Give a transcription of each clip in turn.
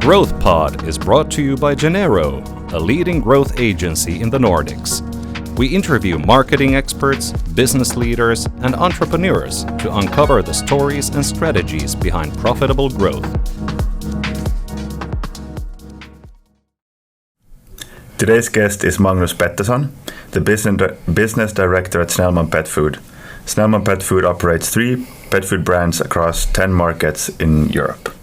Growth Pod is brought to you by Genero, a leading growth agency in the Nordics. We interview marketing experts, business leaders, and entrepreneurs to uncover the stories and strategies behind profitable growth. Today's guest is Magnus Pettersson, the business director at Snellman Pet Food. Snellman Pet Food operates 3 pet food brands across 10 markets in Europe.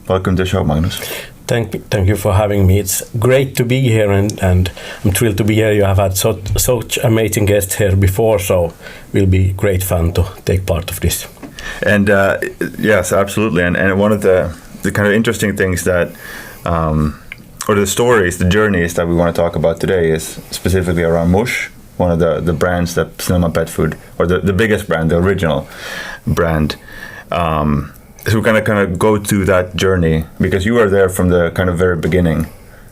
Welcome to the show, Magnus. Thank you for having me. It's great to be here, and I'm thrilled to be here. You have had such amazing guests here before, so it will be great fun to take part of this. And yes, absolutely. And one of the kind of interesting things that, or the stories, the journeys that we want to talk about today is specifically around MUSH, one of the brands that Snellman Pet Food, or the biggest brand, the original brand. So we're gonna kind of go to that journey because you were there from the kind of very beginning.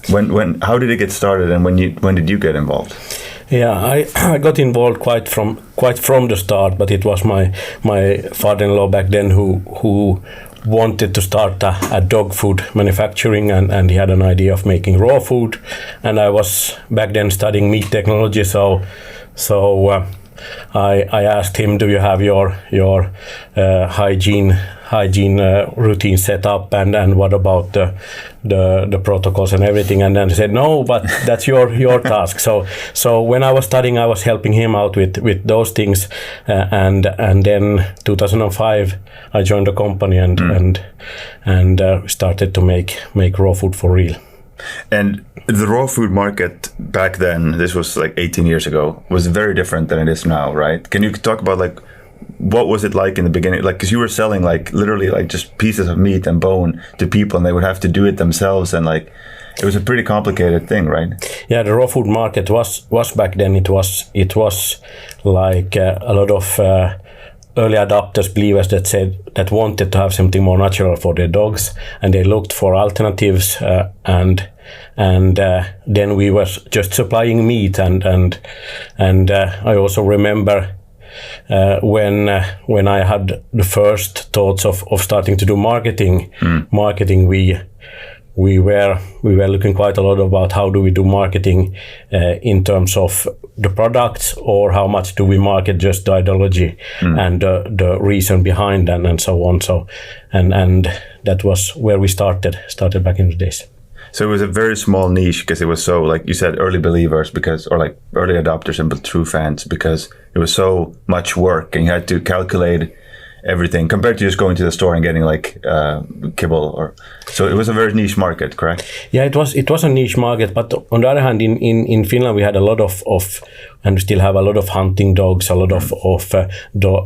How did it get started, and when did you get involved? Yeah, I got involved quite from the start, but it was my father-in-law back then who wanted to start a dog food manufacturing, and he had an idea of making raw food, and I was back then studying meat technology, so I asked him, do you have your hygiene routine set up, and what about the protocols and everything? And then he said, no, but that's your task. So when I was studying, I was helping him out with those things, and then 2005 I joined the company and started to make raw food for real. And the raw food market back then, this was like 18 years ago, was very different than it is now, right? Can you talk about like what was it like in the beginning? Like, because you were selling like literally like just pieces of meat and bone to people, and they would have to do it themselves, and like it was a pretty complicated thing, right? Yeah, the raw food market was back then. It was like a lot of early adopters, believers that wanted to have something more natural for their dogs, and they looked for alternatives, and then we were just supplying meat, and I also remember when I had the first thoughts of starting to do marketing, we were looking quite a lot about how do we do marketing in terms of the products, or how much do we market just the ideology and the reason behind, and so on. So and that was where we started back in the days. So it was a very small niche because it was so, like you said, early believers, or like early adopters and true fans, because it was so much work and you had to calculate everything compared to just going to the store and getting like kibble. So it was a very niche market, correct? Yeah, it was a niche market, but on the other hand, in Finland we had a lot of and we still have a lot of hunting dogs, a lot of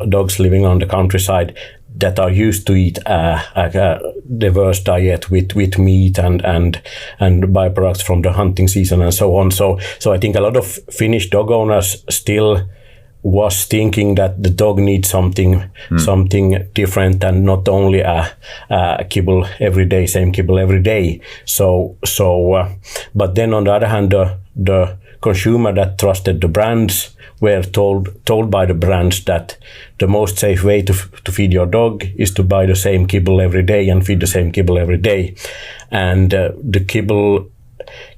dogs living on the countryside that are used to eat a diverse diet with meat and byproducts from the hunting season and so on. So I think a lot of Finnish dog owners still was thinking that the dog needs something different, and not only a kibble every day, same kibble every day. So but then on the other hand, the consumer that trusted the brands were told by the brands that the most safe way to feed your dog is to buy the same kibble every day and feed the same kibble every day. And the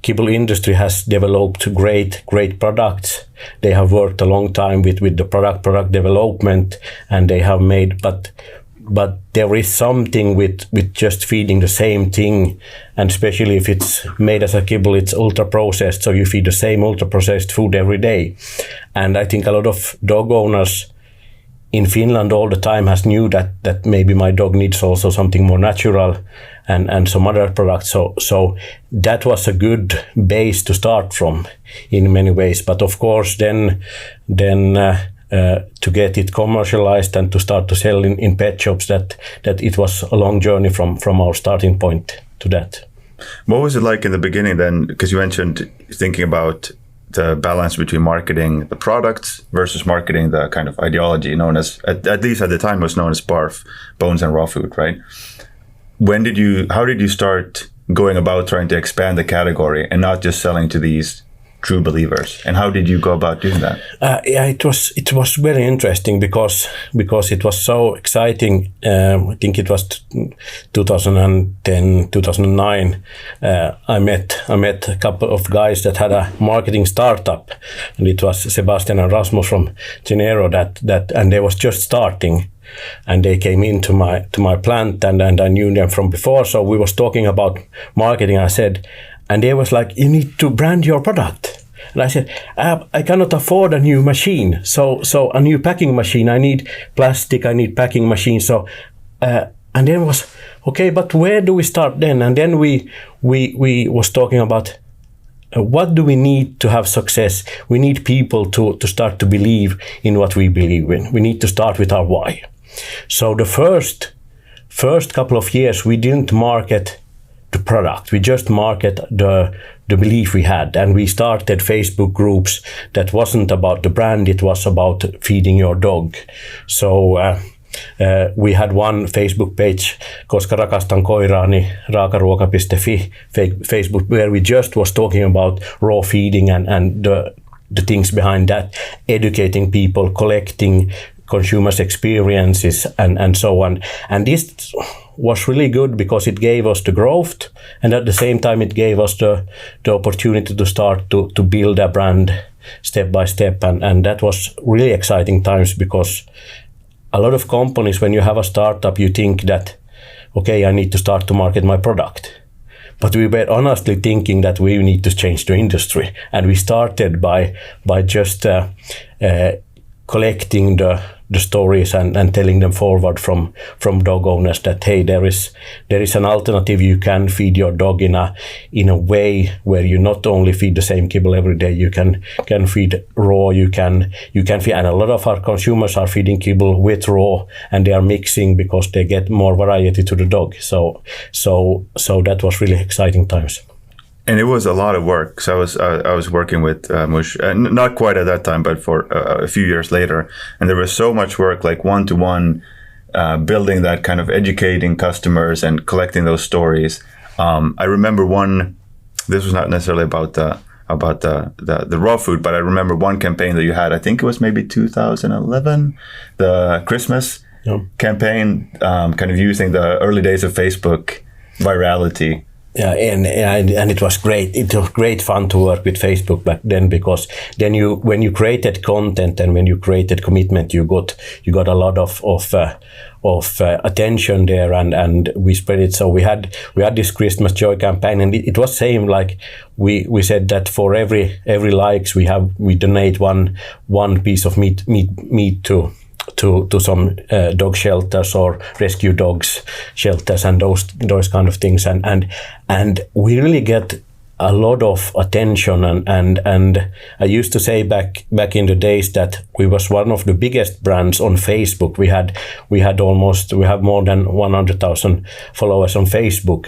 kibble industry has developed great products. They have worked a long time with the product development, and they have made, but there is something with just feeding the same thing, and especially if it's made as a kibble, it's ultra processed, so you feed the same ultra processed food every day. And I think a lot of dog owners in Finland all the time has knew that maybe my dog needs also something more natural and some other products. So that was a good base to start from in many ways. But of course then to get it commercialized and to start to sell in pet shops, that it was a long journey from our starting point to that. What was it like in the beginning then? Because you mentioned thinking about the balance between marketing the products versus marketing the kind of ideology known as, at least at the time, was known as BARF, bones and raw food, right? How did you start going about trying to expand the category and not just selling to these true believers. And how did you go about doing that? It was very interesting because it was so exciting. I think it was 2010, 2009. I met a couple of guys that had a marketing startup, and it was Sebastian and Rasmus from Genero that and they was just starting. And they came into my plant, and I knew them from before. So we was talking about marketing. I said, and they was like, "You need to brand your product." And I said, "I cannot afford a new machine. So a new packing machine. I need plastic. I need packing machine." So and then was okay, but where do we start then? And then we was talking about. What do we need to have success? We need people to start to believe in what we believe in. We need to start with our why. So the first couple of years, we didn't market the product. We just market the belief we had. And we started Facebook groups that wasn't about the brand. It was about feeding your dog. So we had one Facebook page, koska rakastan koiraani, raakaruoka.fi Facebook, where we just was talking about raw feeding and the things behind that, educating people, collecting consumers' experiences and so on. And this was really good because it gave us the growth, and at the same time it gave us the opportunity to start to build a brand step by step, and that was really exciting times because a lot of companies, when you have a startup, you think that, okay, I need to start to market my product. But we were honestly thinking that we need to change the industry. And we started by just collecting the stories and telling them forward from dog owners that, hey, there is an alternative. You can feed your dog in a way where you not only feed the same kibble every day, you can feed raw, you can feed, and a lot of our consumers are feeding kibble with raw, and they are mixing because they get more variety to the dog. So that was really exciting times. And it was a lot of work. So I was working with MUSH, not quite at that time, but for a few years later. And there was so much work, like one-to-one, building that kind of educating customers and collecting those stories. I remember this was not necessarily about the raw food, but I remember one campaign that you had, I think it was maybe 2011, the Christmas campaign, kind of using the early days of Facebook virality. Yeah, and it was great. It was great fun to work with Facebook back then, because then when you created content and when you created commitment, you got a lot of attention there, and we spread it. So we had this Christmas Joy campaign, and it was same, like we said that for every likes we donate one piece of meat to some dog shelters or rescue dogs shelters and those kind of things, and we really get a lot of attention, and I used to say back in the days that we was one of the biggest brands on Facebook. We have more than 100,000 followers on Facebook,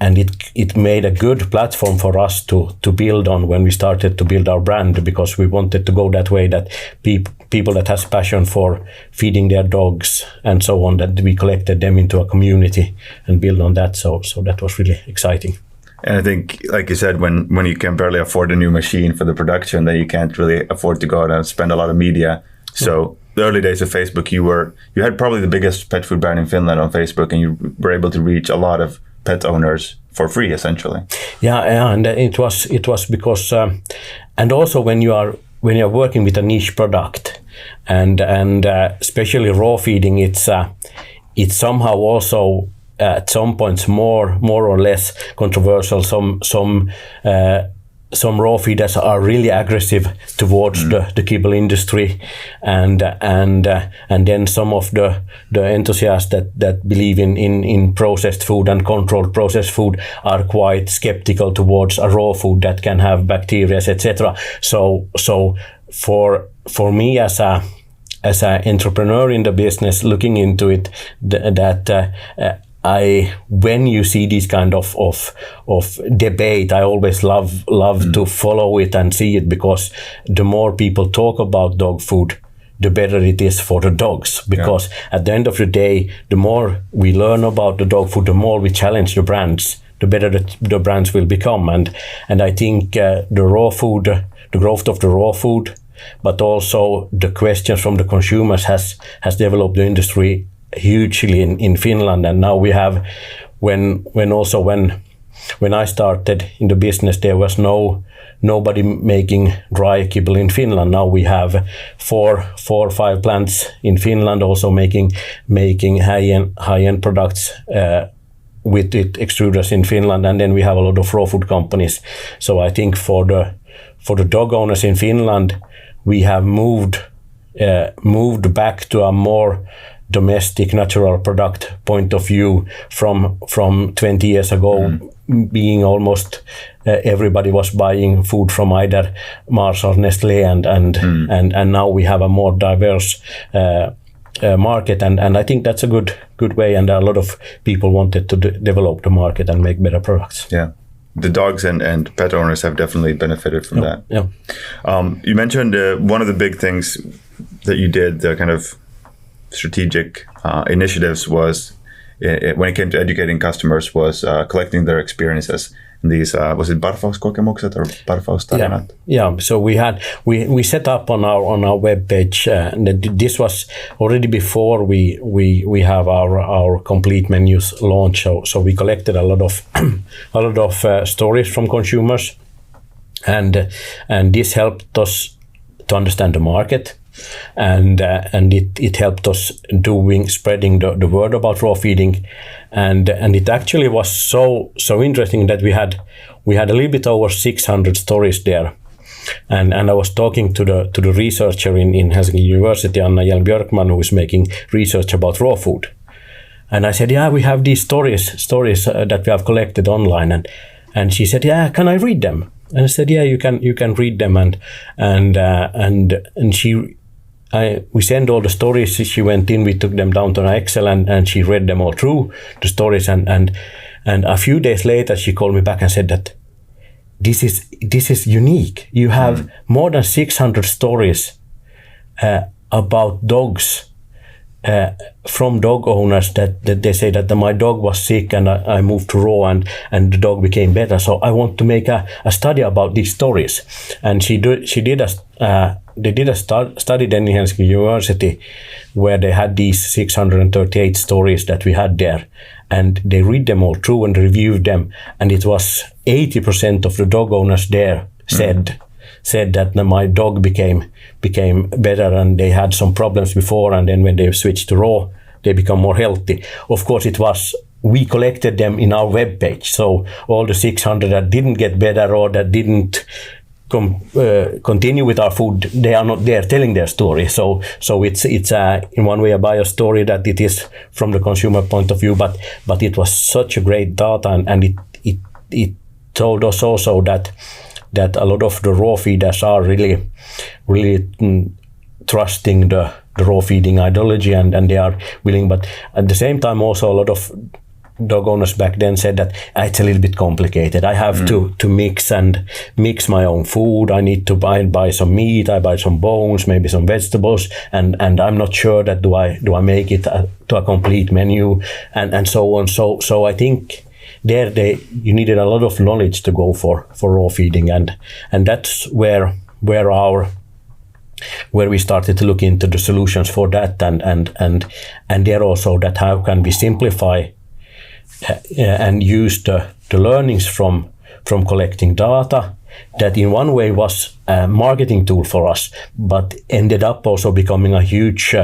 and it made a good platform for us to build on when we started to build our brand, because we wanted to go that way, that people that has passion for feeding their dogs and so on, that we collected them into a community and build on that. So that was really exciting. And I think, like you said, when you can barely afford a new machine for the production, then you can't really afford to go out and spend a lot of media. So the early days of Facebook, you had probably the biggest pet food brand in Finland on Facebook, and you were able to reach a lot of pet owners for free, essentially. Yeah, and it was because, and also when you are working with a niche product, and especially raw feeding, it's somehow also at some points more or less controversial. Some raw feeders are really aggressive towards the kibble industry, and then some of the enthusiasts that believe in processed food and controlled processed food are quite skeptical towards a raw food that can have bacteria, etc. So for me as an entrepreneur in the business, looking into it, when you see this kind of debate, I always love to follow it and see it, because the more people talk about dog food, the better it is for the dogs. Because at the end of the day, the more we learn about the dog food, the more we challenge the brands, the better the brands will become. And I think the raw food, the growth of the raw food, but also the questions from the consumers has developed the industry hugely in Finland. And now we have, when I started in the business, there was nobody making dry kibble in Finland. Now we have four or five plants in Finland also making high-end products with extruders in Finland, and then we have a lot of raw food companies. So I think for the dog owners in Finland, we have moved back to a more domestic natural product point of view from 20 years ago, being almost everybody was buying food from either Mars or Nestlé, and now we have a more diverse market, and I think that's a good way, and a lot of people wanted to develop the market and make better products. Yeah. The dogs and pet owners have definitely benefited from that. Yeah. You mentioned one of the big things that you did, the kind of strategic initiatives, was when it came to educating customers, was collecting their experiences. These was it barfauskokemukset or barfaustarinat? Yeah. So we set up on our webpage. This was already before we have our complete menus launch. So we collected a lot of stories from consumers, and this helped us to understand the market. And it helped us spreading the word about raw feeding, and it actually was so interesting that we had a little bit over 600 stories there, and I was talking to the researcher in Helsinki University, Anna Hjelm-Björkman, who is making research about raw food, and I said, we have these stories that we have collected online, and she said, can I read them? And I said, you can read them, and she. We sent all the stories. She went in. We took them down to an Excel, and she read them all through the stories. And a few days later, she called me back and said that this is unique. You have more than 600 stories about dogs from dog owners that they say that my dog was sick and I moved to raw and the dog became better. So I want to make a study about these stories. And they did a study then in Helsinki University where they had these 638 stories that we had there, and they read them all through and reviewed them, and it was 80% of the dog owners there said that my dog became better, and they had some problems before, and then when they switched to raw, they become more healthy. Of course, we collected them in our webpage, so all the 600 that didn't get better or that didn't continue with our food, they are not there telling their story. So it's in one way a biased story that it is from the consumer point of view, but it was such a great data, and it told us also that a lot of the raw feeders are really trusting the raw feeding ideology, and they are willing, but at the same time also a lot of dog owners back then said that it's a little bit complicated. I have to mix my own food. I need to buy some meat. I buy some bones, maybe some vegetables, and I'm not sure that do I make it to a complete menu, and so on. So I think you needed a lot of knowledge to go for raw feeding, and that's where we started to look into the solutions for that, and there also that how can we simplify and use the learnings from collecting data that in one way was a marketing tool for us, but ended up also becoming a huge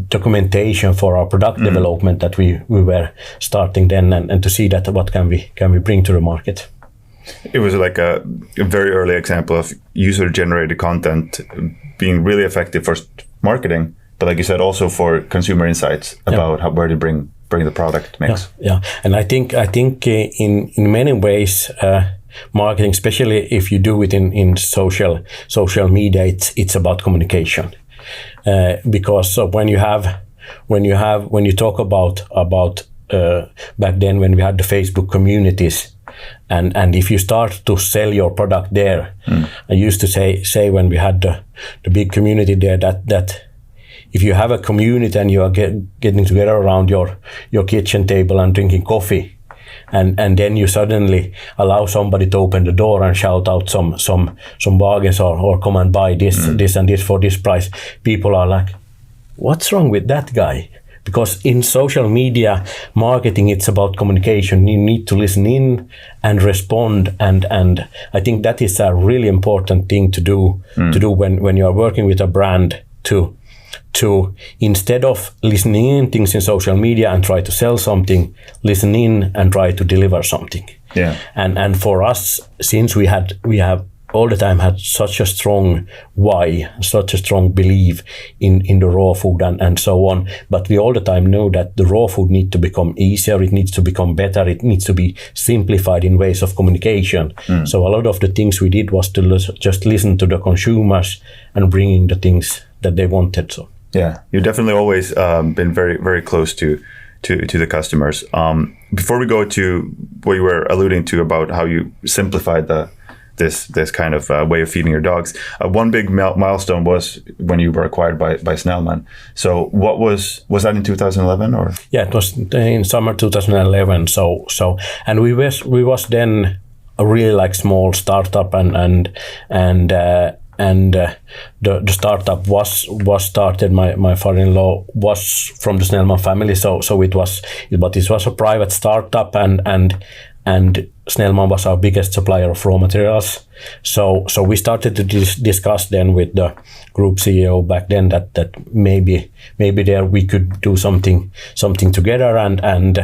documentation for our product development that we were starting then, and to see that what can we bring to the market. It was like a very early example of user-generated content being really effective for marketing, but like you said, also for consumer insights about where to bring the product mix. Yeah, and I think in many ways, marketing, especially if you do it in social media, it's about communication, because when you talk about back then when we had the Facebook communities, and if you start to sell your product there, I used to say when we had the big community there that if you have a community and you are getting together around your kitchen table and drinking coffee, and then you suddenly allow somebody to open the door and shout out some bargains or come and buy this and this for this price. People are like, what's wrong with that guy? Because in social media marketing, it's about communication. You need to listen in and respond, and I think that is a really important thing to do when you are working with a brand, to instead of listening in things in social media and try to sell something, listen in and try to deliver something. Yeah. And for us, since we have all the time had such a strong why, such a strong belief in the raw food and so on. But we all the time know that the raw food needs to become easier, it needs to become better, it needs to be simplified in ways of communication. So a lot of the things we did was to just listen to the consumers and bringing the things that they wanted. So yeah, you've definitely always been very, very close to the customers. Before we go to what you were alluding to about how you simplified this kind of way of feeding your dogs, one big milestone was when you were acquired by Snellman. So what was that in 2011 or? Yeah, it was in summer 2011. So and we was then a really like small startup, and the startup was started. My father-in-law was from the Snellman family, so it was a private startup, and Snellman was our biggest supplier of raw materials. So we started to discuss then with the group CEO back then that maybe there we could do something together, and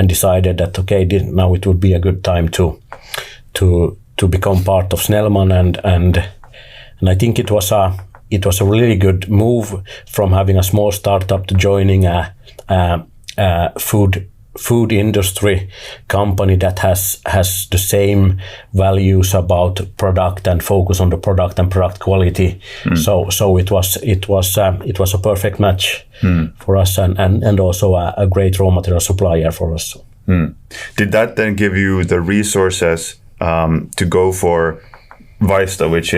decided that okay, now it would be a good time to become part of Snellman, and I think it was a really good move from having a small startup to joining a food industry company that has the same values about product and focus on the product and product quality. So it was a perfect match for us, and also a great raw material supplier for us. Did that then give you the resources to go for Vaista, which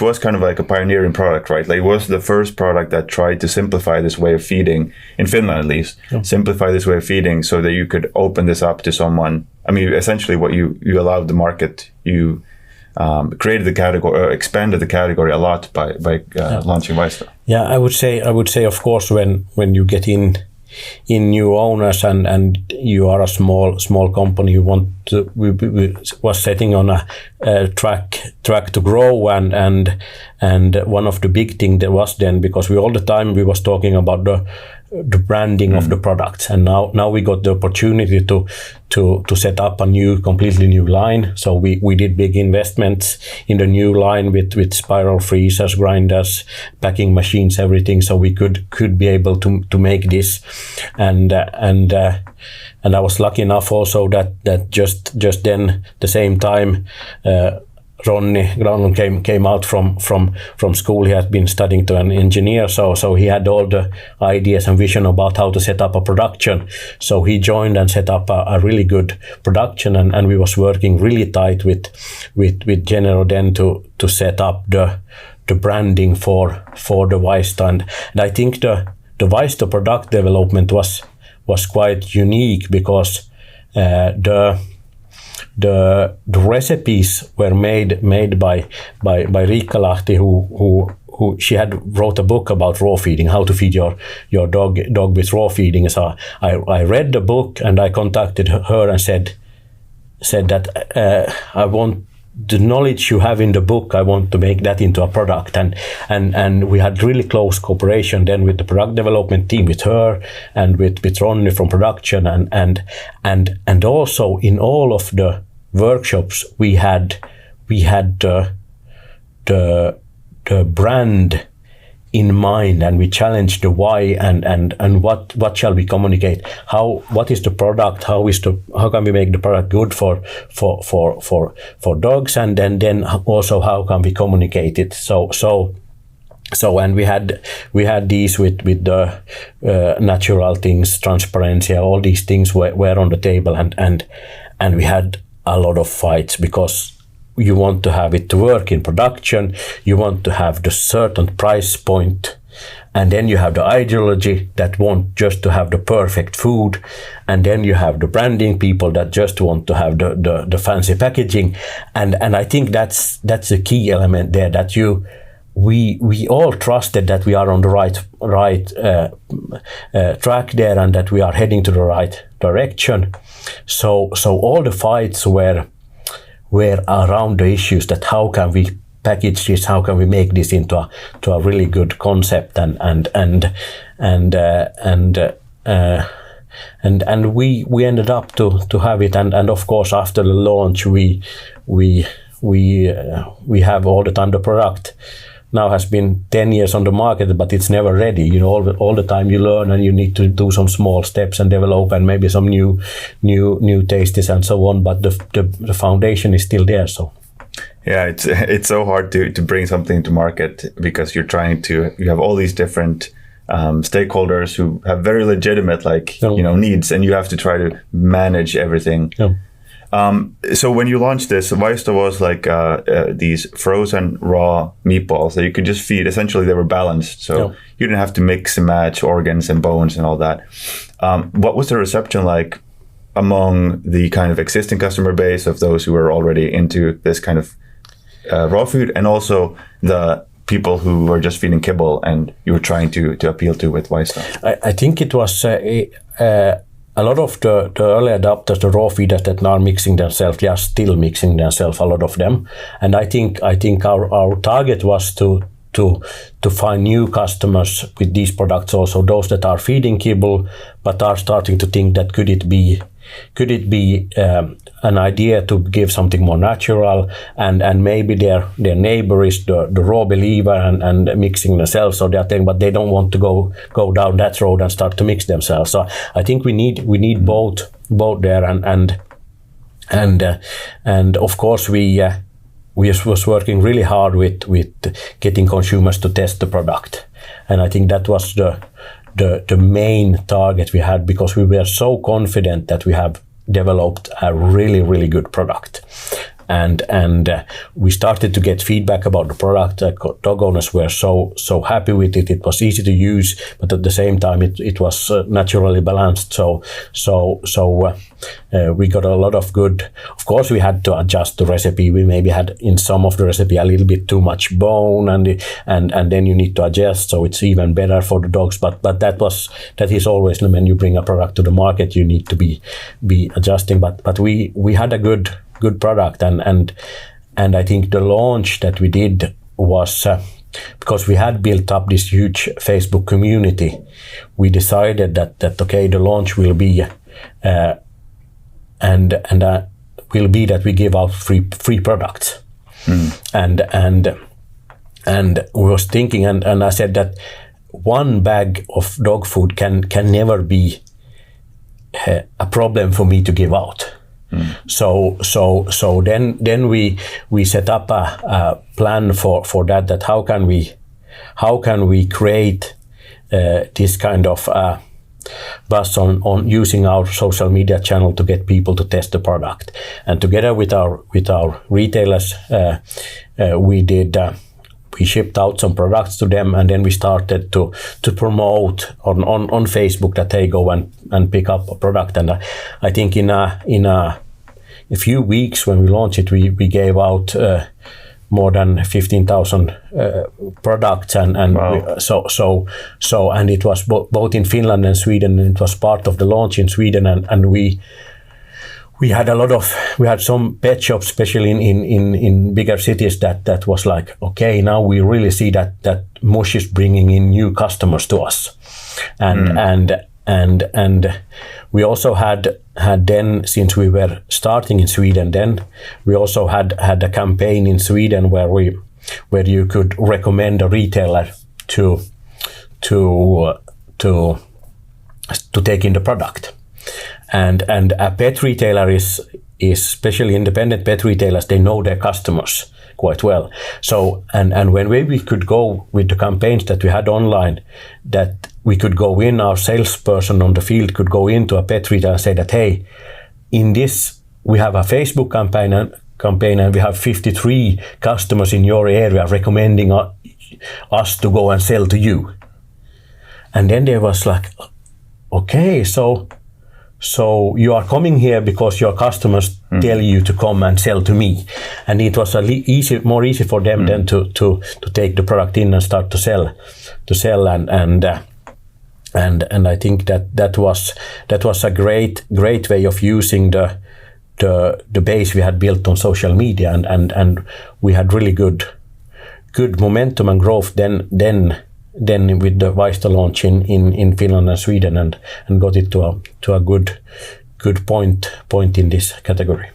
was kind of like a pioneering product, right? Like it was the first product that tried to simplify this way of feeding, in Finland at least, simplify this way of feeding so that you could open this up to someone. I mean, essentially what you allowed the market, you created the category, or expanded the category a lot by launching Vaista. Yeah, I would say of course when you get in new owners and you are a small company, you want to, we was setting on a track to grow, and one of the big thing there was then, because we all the time we was talking about the branding of the products, and now we got the opportunity to set up a completely new line. So we did big investments in the new line with spiral freezers, grinders, packing machines, everything, so we could be able to make this, and I was lucky enough also that just then the same time Ronnie Granlund came out from school. He had been studying to an engineer, so he had all the ideas and vision about how to set up a production. So he joined and set up a really good production, and we was working really tight with Genero then to set up the branding for the Vaista, and I think the Vaista product development was quite unique, because the recipes were made by Riikka Lahti, who she had wrote a book about raw feeding, how to feed your dog with raw feeding. So I read the book and I contacted her and said that I want the knowledge you have in the book, I want to make that into a product, and we had really close cooperation then with the product development team, with her and with Ronnie from production, and also in all of the workshops we had the brand in mind, and we challenged the why and what shall we communicate, what is the product, how can we make the product good for dogs, and then also how can we communicate it. So and we had these with the natural things, transparency, all these things were on the table, and we had a lot of fights, because you want to have it to work in production, you want to have the certain price point, and then you have the ideology that want just to have the perfect food, and then you have the branding people that just want to have the fancy packaging, and I think that's a key element there, that we all trusted that we are on the right track there, and that we are heading to the right direction. So all the fights were around the issues that how can we package this, how can we make this into a really good concept, and we ended up to have it, and of course after the launch we have all the time the product now has been 10 years on the market, but it's never ready. You know, all the time you learn, and you need to do some small steps and develop, and maybe some new tastes and so on. But the foundation is still there. So yeah, it's so hard to bring something to market, because you have all these different stakeholders who have very legitimate needs, and you have to try to manage everything. Yeah. So when you launched this, Vaisto was like these frozen raw meatballs that you could just feed. Essentially, they were balanced, so you didn't have to mix and match organs and bones and all that. What was the reception like among the kind of existing customer base of those who were already into this kind of raw food, and also the people who were just feeding kibble and you were trying to appeal to with Vaisto? I think it was a lot of the early adopters, the raw feeders that are mixing themselves, they are still mixing themselves, a lot of them. And I think our target was to find new customers with these products also, those that are feeding kibble but are starting to think that could it be an idea to give something more natural, and maybe their neighbor is the raw believer and mixing themselves, so they are thinking, but they don't want to go down that road and start to mix themselves. So I think we need both there, and of course we was working really hard with getting consumers to test the product, and I think that was the main target we had, because we were so confident that we have developed a really, really good product. And we started to get feedback about the product. Dog owners were so happy with it. It was easy to use, but at the same time, it was naturally balanced. So we got a lot of good. Of course, we had to adjust the recipe. We maybe had in some of the recipe a little bit too much bone, and then you need to adjust, so it's even better for the dogs. But that is always when you bring a product to the market, you need to be adjusting. But we had a good product, and I think the launch that we did was because we had built up this huge Facebook community. We decided that okay, the launch will be will be that we give out free products, and we was thinking, and I said that one bag of dog food can never be a problem for me to give out. So then we set up a plan for that how can we create this kind of buzz on using our social media channel to get people to test the product, and together with our retailers we shipped out some products to them, and then we started to promote on Facebook that they go and pick up a product. And I think in a few weeks when we launched it, we gave out more than 15,000 products, and wow. So and it was both in Finland and Sweden, and it was part of the launch in Sweden, and we had some pet shops, especially in bigger cities, that was like, okay, now we really see that MUSH is bringing in new customers to us, and we also had then, since we were starting in Sweden, then we also had a campaign in Sweden where you could recommend a retailer to take in the product. And a pet retailer is especially independent pet retailers, they know their customers quite well. So and when we could go with the campaigns that we had online, that we could go in, our salesperson on the field could go into a pet retailer and say that, hey, in this we have a Facebook campaign and we have 53 customers in your area recommending us to go and sell to you. And then there was like, okay, so you are coming here because your customers tell you to come and sell to me, and it was more easy for them then to take the product in and start to sell, and I think that was a great way of using the base we had built on social media, and we had really good momentum and growth then with the Vaisto launch in Finland and Sweden, and got it to a good point in this category.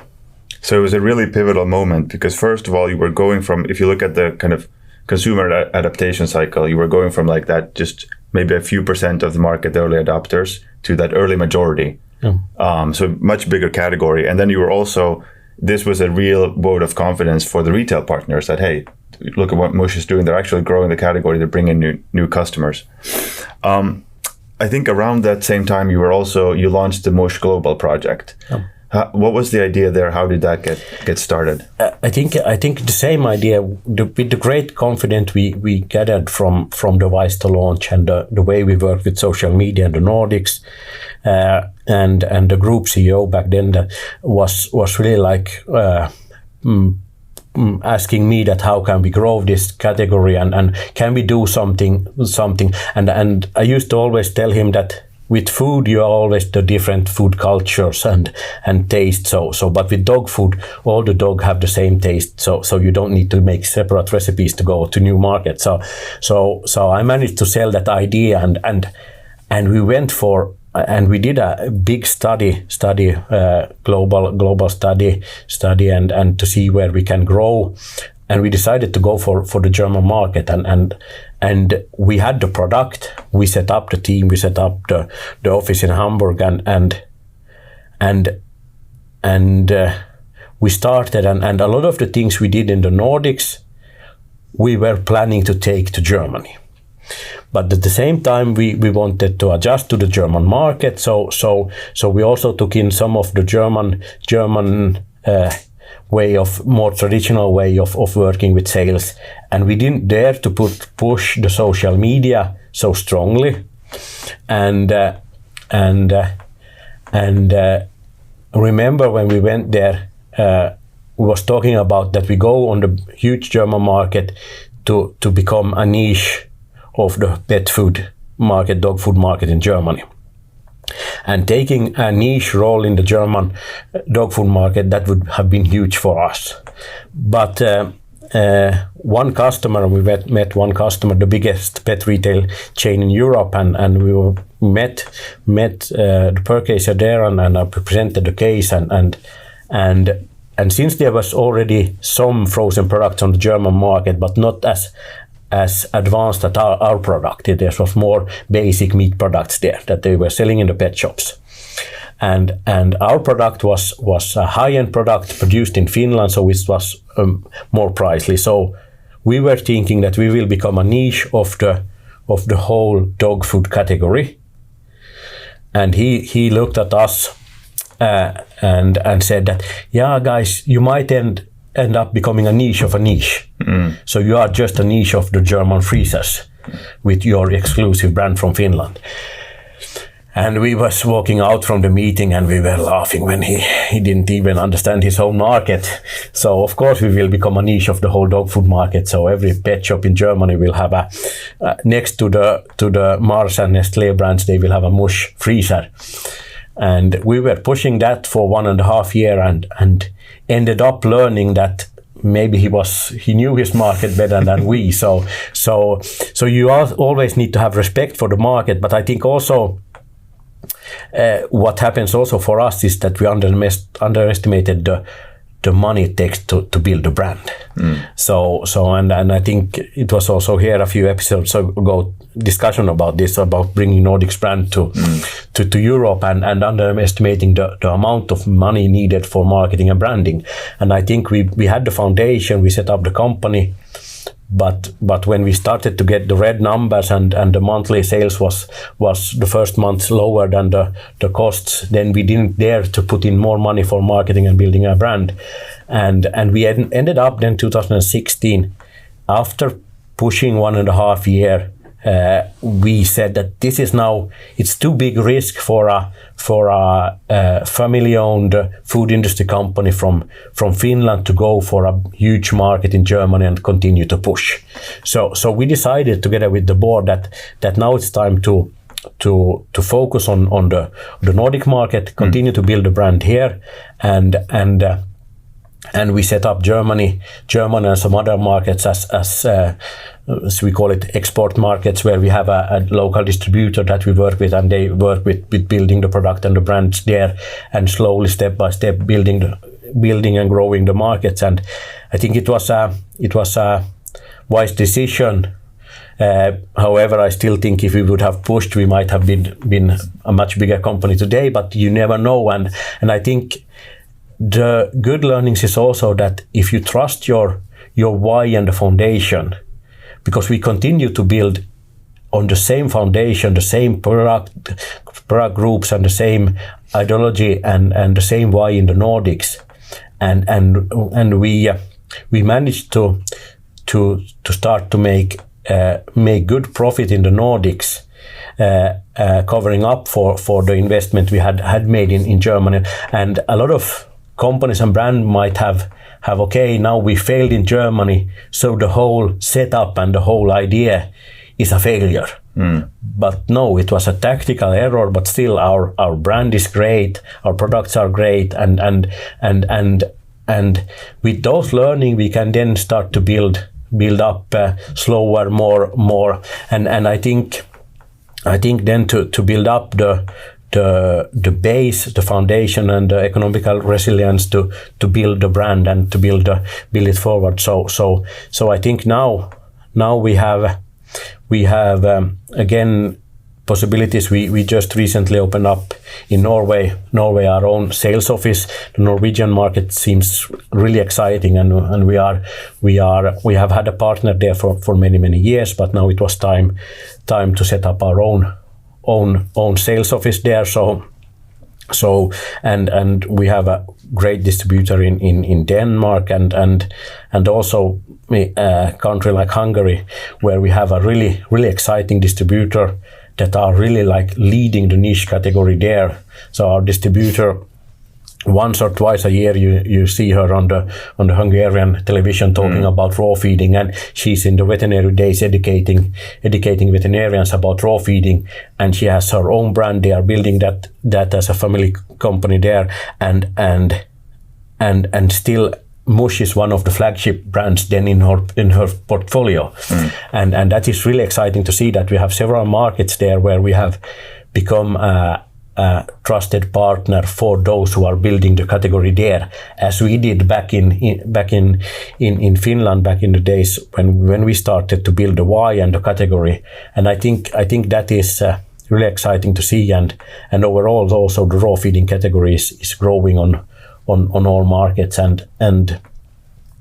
So it was a really pivotal moment, because first of all, you were going from, if you look at the kind of consumer adaptation cycle, you were going from like that, just maybe a few % of the market, the early adopters, to that early majority. So much bigger category. And then you were also, this was a real vote of confidence for the retail partners that, hey, look at what MUSH is doing. They're actually growing the category. They're bringing new customers. I think around that same time, you launched the MUSH Global project. What was the idea there? How did that get started? I think the same idea, with the great confidence we gathered from the Vaisto launch, and the way we worked with social media in the Nordics, and the group CEO back then, that was really like asking me that how can we grow this category, and can we do something, and I used to always tell him that with food you are always the different food cultures and taste, so but with dog food all the dog have the same taste, so you don't need to make separate recipes to go to new markets, so I managed to sell that idea, and we went for, and we did a big study, global study, and to see where we can grow, and we decided to go for the German market, and we had the product, we set up the team, we set up the office in Hamburg, and we started, and a lot of the things we did in the Nordics we were planning to take to Germany. But at the same time, we wanted to adjust to the German market, so we also took in some of the German way of, more traditional way of working with sales, and we didn't dare to push the social media so strongly, and remember when we went there, we was talking about that we go on the huge German market to become a niche of the pet food market, dog food market in Germany. And taking a niche role in the German dog food market, that would have been huge for us. But one customer, we met one customer, the biggest pet retail chain in Europe, and we met the purchaser there, and I presented the case, and since there was already some frozen products on the German market, but not as advanced as our product. There was more basic meat products there that they were selling in the pet shops, and our product was a high-end product produced in Finland, so it was more pricey. So we were thinking that we will become a niche of the whole dog food category, and he looked at us and said that, yeah, guys, you might end up becoming a niche of a niche. So you are just a niche of the German freezers with your exclusive brand from Finland. And we was walking out from the meeting, and we were laughing when he didn't even understand his own market. So of course we will become a niche of the whole dog food market. So every pet shop in Germany will have a next to the Mars and Nestlé brands, they will have a MUSH freezer. And we were pushing that for 1.5 years, and ended up learning that maybe he knew his market better than we. So you always need to have respect for the market. But I think also what happens also for us is that we underestimated the money it takes to build a brand. And I think it was also here a few episodes ago discussion about this, about bringing Nordics brand to Europe, and underestimating the amount of money needed for marketing and branding. And I think we had the foundation, we set up the company, but when we started to get the red numbers, and the monthly sales was the first month lower than the costs, then we didn't dare to put in more money for marketing and building a brand. And we ended up then 2016, after pushing 1.5 year we said that this is now, it's too big risk for a family-owned food industry company from Finland to go for a huge market in Germany and continue to push. So we decided together with the board that now it's time to focus on the Nordic market, continue to build the brand here, and we set up Germany and some other markets as we call it export markets, where we have a local distributor that we work with, and they work with building the product and the brands there, and slowly step by step building and growing the markets. And I think it was a wise decision. However, I still think if we would have pushed, we might have been a much bigger company today, but you never know. And I think the good learnings is also that if you trust your why and the foundation, because we continue to build on the same foundation, the same product groups and the same ideology and the same why in the Nordics, and we managed to start to make good profit in the Nordics, covering up for the investment we had made in Germany. And a lot of companies and brand might have okay, now we failed in Germany, so the whole setup and the whole idea is a failure. But no, it was a tactical error, but still our brand is great, our products are great, and with those learning we can then start to build up slower, more, and I think then to build up the base, the foundation, and the economical resilience to build the brand and to build it forward. So I think now we have again possibilities. We just recently opened up in Norway our own sales office. The Norwegian market seems really exciting, and we have had a partner there for many years, but now it was time to set up our own sales office there. So and we have a great distributor in Denmark and also a country like Hungary, where we have a really exciting distributor that are really like leading the niche category there. So our distributor, once or twice a year, you see her on the Hungarian television talking about raw feeding, and she's in the veterinary days educating veterinarians about raw feeding, and she has her own brand. They are building that as a family company there, and still MUSH is one of the flagship brands then in her portfolio, and that is really exciting to see that we have several markets there where we have become a trusted partner for those who are building the category there, as we did back in Finland back in the days when we started to build the why and the category. And I think that is really exciting to see, and overall also the raw feeding category is growing on all markets, and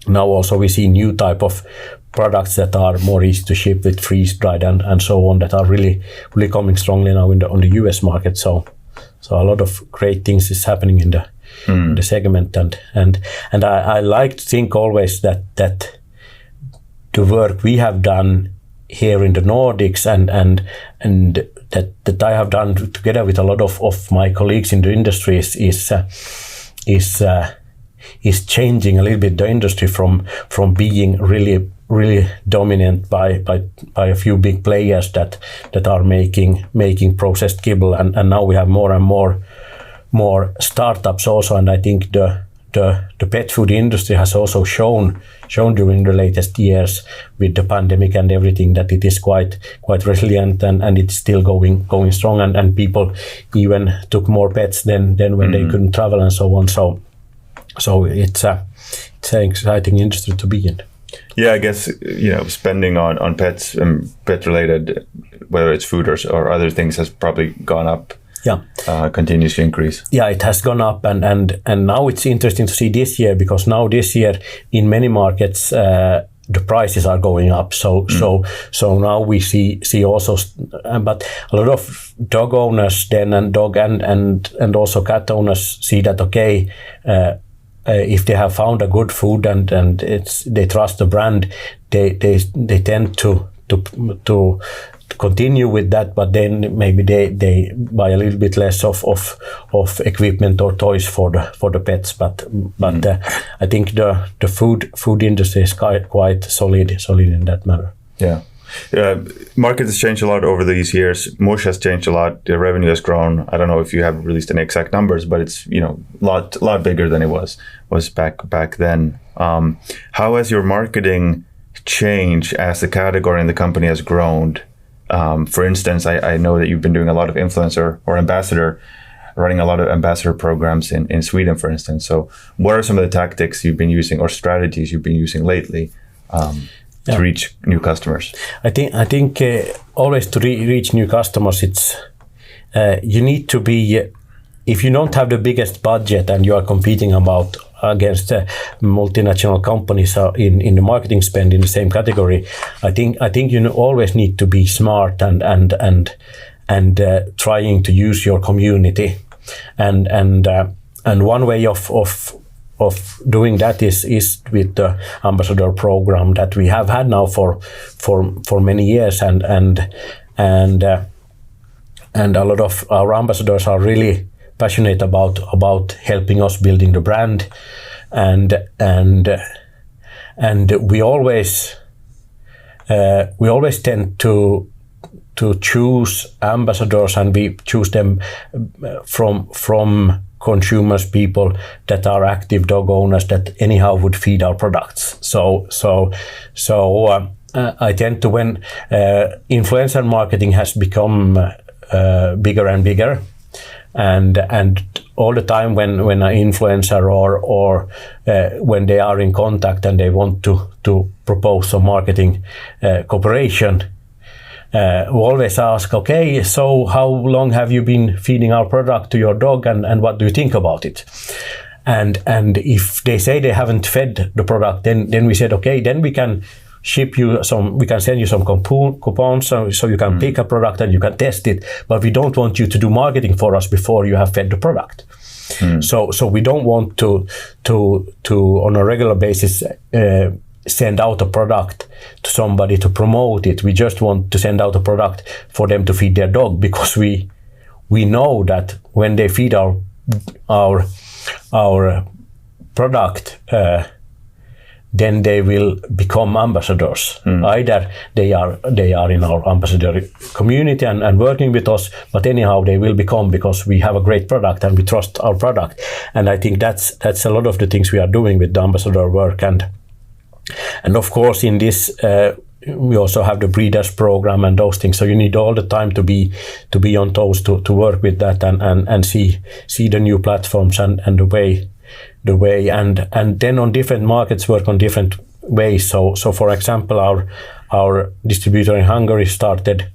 now also we see new type of products that are more easy to ship with freeze dried and so on, that are really coming strongly now on the US market. So a lot of great things is happening in the segment, and I like to think always that the work we have done here in the Nordics and that I have done together with a lot of my colleagues in the industry is changing a little bit the industry from being really dominant by a few big players that are making processed kibble, and now we have more and more startups also. And I think the pet food industry has also shown during the latest years with the pandemic and everything that it is quite resilient, and it's still going strong, and people even took more pets than when they couldn't travel and so on. So it's an exciting industry to be in. Yeah, I guess spending on pets and pet related, whether it's food or other things, has probably gone up. Yeah, continues to increase. Yeah, it has gone up, and now it's interesting to see this year, because now this year in many markets the prices are going up. So now we see also, but a lot of dog owners then and also cat owners see that okay. If they have found a good food and they trust the brand, they tend to continue with that, but then maybe they buy a little bit less of equipment or toys for the pets. But I think the food industry is quite solid in that matter. Yeah. Market has changed a lot over these years. MUSH has changed a lot. The revenue has grown. I don't know if you have released any exact numbers, but it's lot bigger than it was back then. How has your marketing changed as the category and the company has grown? For instance, I know that you've been doing a lot of influencer or ambassador, running a lot of ambassador programs in Sweden, for instance. So what are some of the tactics you've been using or strategies you've been using lately to reach new customers? I think always to reach new customers, it's you need to be, if you don't have the biggest budget and you are competing against multinational companies in the marketing spend in the same category, I think you always need to be smart and trying to use your community, and one way of doing that is with the ambassador program that we have had now for many years, and a lot of our ambassadors are really passionate about helping us building the brand, and we always tend to choose ambassadors, and we choose them from consumers, people that are active dog owners that anyhow would feed our products. So I tend to, when influencer marketing has become bigger and bigger, and all the time when an influencer or when they are in contact and they want to propose some marketing cooperation, we always ask, okay, so how long have you been feeding our product to your dog, and what do you think about it? And if they say they haven't fed the product, then we said, okay, then we can ship you we can send you some coupons so you can pick a product and you can test it, but we don't want you to do marketing for us before you have fed the product. So we don't want to on a regular basis send out a product to somebody to promote it. We just want to send out a product for them to feed their dog, because we know that when they feed our product, then they will become ambassadors. Either they are in our ambassador community and working with us, but anyhow they will become, because we have a great product and we trust our product. And I think that's a lot of the things we are doing with the ambassador work. And of course in this we also have the breeders program and those things. So you need all the time to be on toes to work with that and see the new platforms and the way and then on different markets work on different ways. So for example, our distributor in Hungary started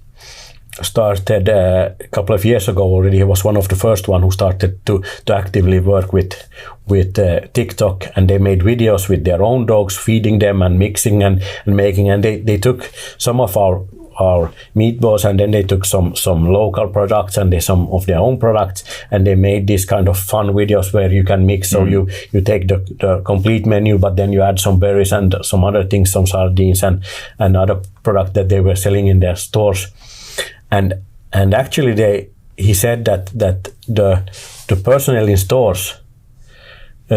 a couple of years ago already. He was one of the first one who started to actively work with TikTok, and they made videos with their own dogs, feeding them and mixing and making, and they took some of our meatballs, and then they took some local products and some of their own products, and they made these kind of fun videos where you can mix. So you take the complete menu, but then you add some berries and some other things, some sardines and other product that they were selling in their stores. And actually he said that the personnel in stores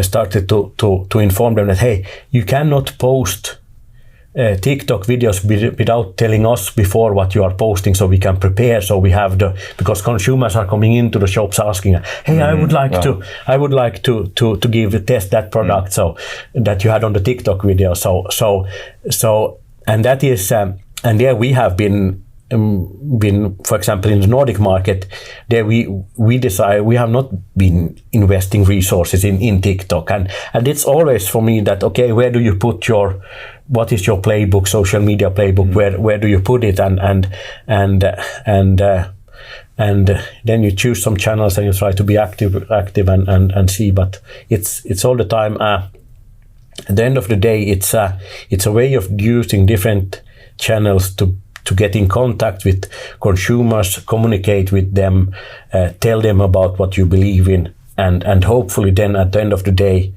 started to inform them that, hey, you cannot post TikTok videos without telling us before what you are posting, so we can prepare. So we have because consumers are coming into the shops asking, hey, I would like to test that product so that you had on the TikTok video. So and that is and there we have been, for example, in the Nordic market, there we decide we have not been investing resources in TikTok, and it's always for me that, okay, where do you put what is your playbook, social media playbook? Where do you put it? And then you choose some channels and you try to be active and see. But it's all the time. At the end of the day, it's a way of using different channels to get in contact with consumers, communicate with them, tell them about what you believe in, and hopefully then at the end of the day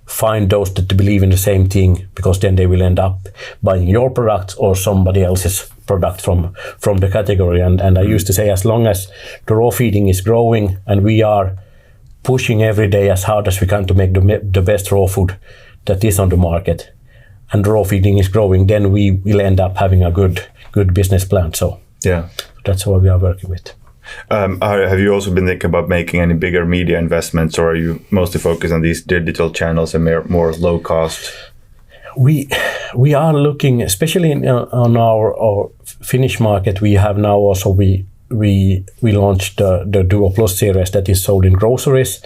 find those that believe in the same thing, because then they will end up buying your product or somebody else's product from the category. And I used to say, as long as the raw feeding is growing and we are pushing every day as hard as we can to make the best raw food that is on the market, and raw feeding is growing, then we will end up having a good business plan. So yeah, that's what we are working with. Have you also been thinking about making any bigger media investments, or are you mostly focused on these digital channels and more low cost? We are looking, especially on our Finnish market. We have now also we launched the Duo Plus series that is sold in groceries,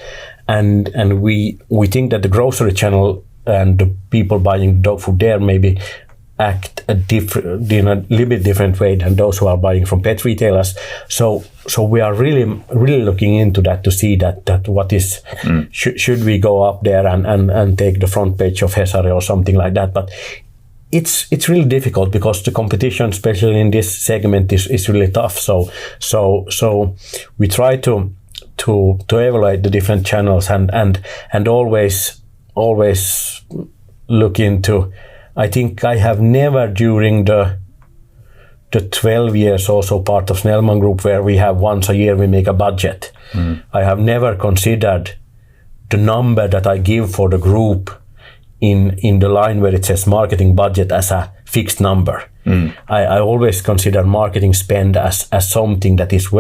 and we think that the grocery channel and the people buying dog food there maybe act in a little bit different way than those who are buying from pet retailers. So we are really looking into that to see that what is should we go up there and take the front page of Hesari or something like that. But it's really difficult because the competition, especially in this segment, is really tough. So we try to evaluate the different channels and always look into. I think I have never, during the 12 years also part of Snellman Group, where we have once a year we make a budget. I have never considered the number that I give for the group in the line where it says marketing budget as a fixed number. I always consider marketing spend as something that is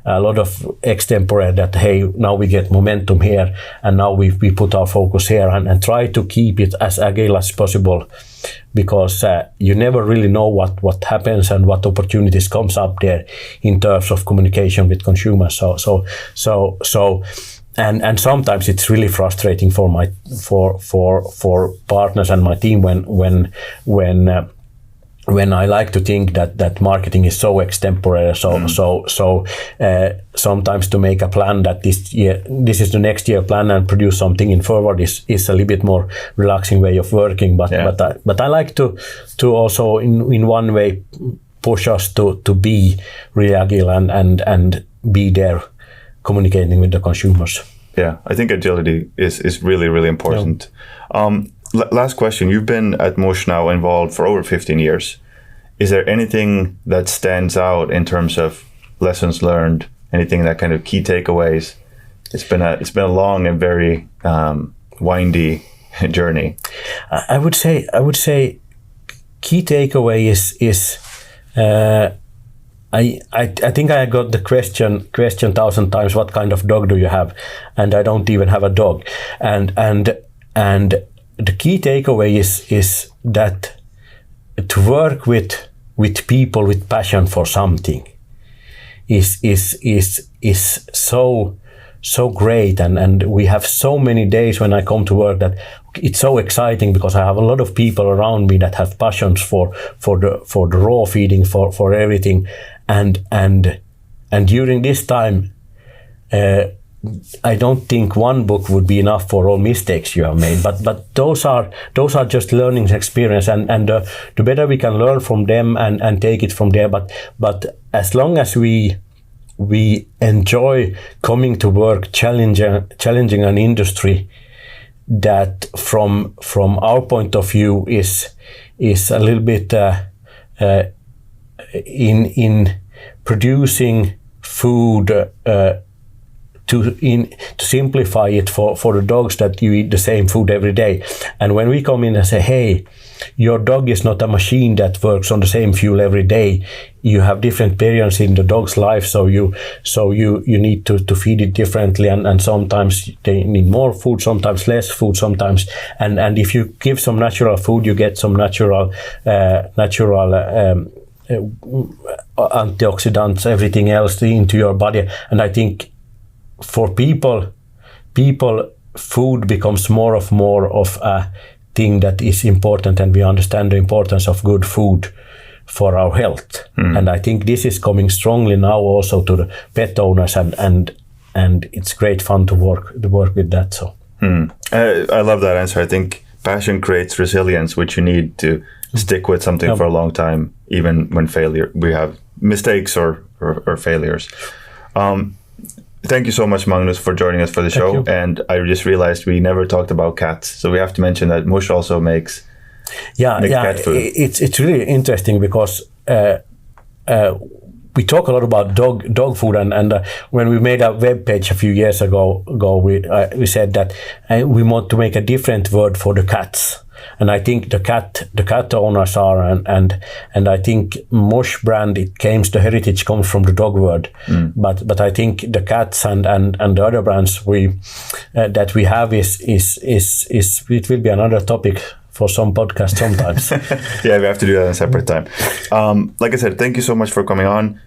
a lot of extempore, that hey, now we get momentum here and now we put our focus here and try to keep it as agile as possible, because you never really know what happens and what opportunities comes up there in terms of communication with consumers. So and sometimes it's really frustrating for partners and my team when I like to think that marketing is so extempore. So sometimes to make a plan that this is the next year plan and produce something in forward is a little bit more relaxing way of working. But I like to also in one way push us to be really agile and be there communicating with the consumers. Yeah, I think agility is really, really important. Yeah. Last question. You've been at MUSH now involved for over 15 years. Is there anything that stands out in terms of lessons learned, anything that kind of key takeaways? It's been a long and very windy journey. I would say key takeaway is I think I got the question 1,000 times, what kind of dog do you have? And I don't even have a dog. And the key takeaway is that to work with people with passion for something is so great, and we have so many days when I come to work that it's so exciting because I have a lot of people around me that have passions for the raw feeding, for everything, and during this time I don't think one book would be enough for all mistakes you have made, but those are just learning experience, and the better we can learn from them and take it from there. But as long as we enjoy coming to work, challenging an industry that from our point of view is a little bit in producing food. To simplify it for the dogs, that you eat the same food every day. And when we come in and say, hey, your dog is not a machine that works on the same fuel every day. You have different periods in the dog's life, so you need to feed it differently, and sometimes they need more food, sometimes less food, sometimes and if you give some natural food, you get some natural antioxidants, everything else into your body. And I think for people, food becomes more of a thing that is important, and we understand the importance of good food for our health. And I think this is coming strongly now also to the pet owners, and it's great fun to work with that. So I love that answer. I think passion creates resilience, which you need to stick with something for a long time, even when we have mistakes or failures. Thank you so much, Magnus, for joining us for the show. And I just realized we never talked about cats, so we have to mention that MUSH also makes cat food. It's really interesting because we talk a lot about dog food, and when we made a web page a few years ago, we said that we want to make a different word for the cats. And I think the cat owners are, and I think MUSH brand, the heritage comes from the dog word. But I think the cats and the other brands that we have is it will be another topic for some podcast sometimes. Yeah, we have to do that in a separate time. Like I said, thank you so much for coming on.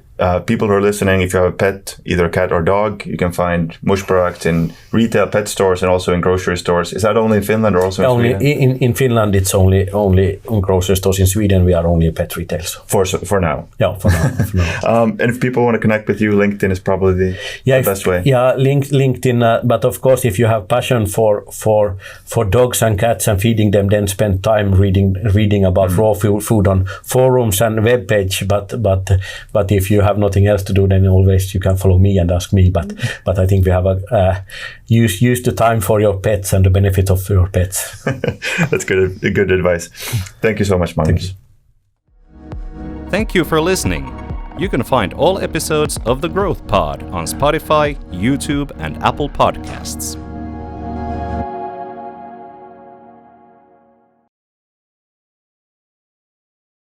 People who are listening, if you have a pet, either a cat or dog, you can find MUSH products in retail pet stores and also in grocery stores. Is that only in Finland or also in Sweden? In Finland, it's only in grocery stores. In Sweden, we are only pet retailers. For now? Yeah, for now. And if people want to connect with you, LinkedIn is probably the best way. Yeah, LinkedIn. But of course, if you have passion for dogs and cats and feeding them, then spend time reading about raw food on forums and web page. But if you have nothing else to do, then always you can follow me and ask me. But I think we have use the time for your pets and the benefit of your pets. That's good advice. Thank you so much, Magnus. Thank you for listening. You can find all episodes of The Growth Pod on Spotify, YouTube, and Apple Podcasts.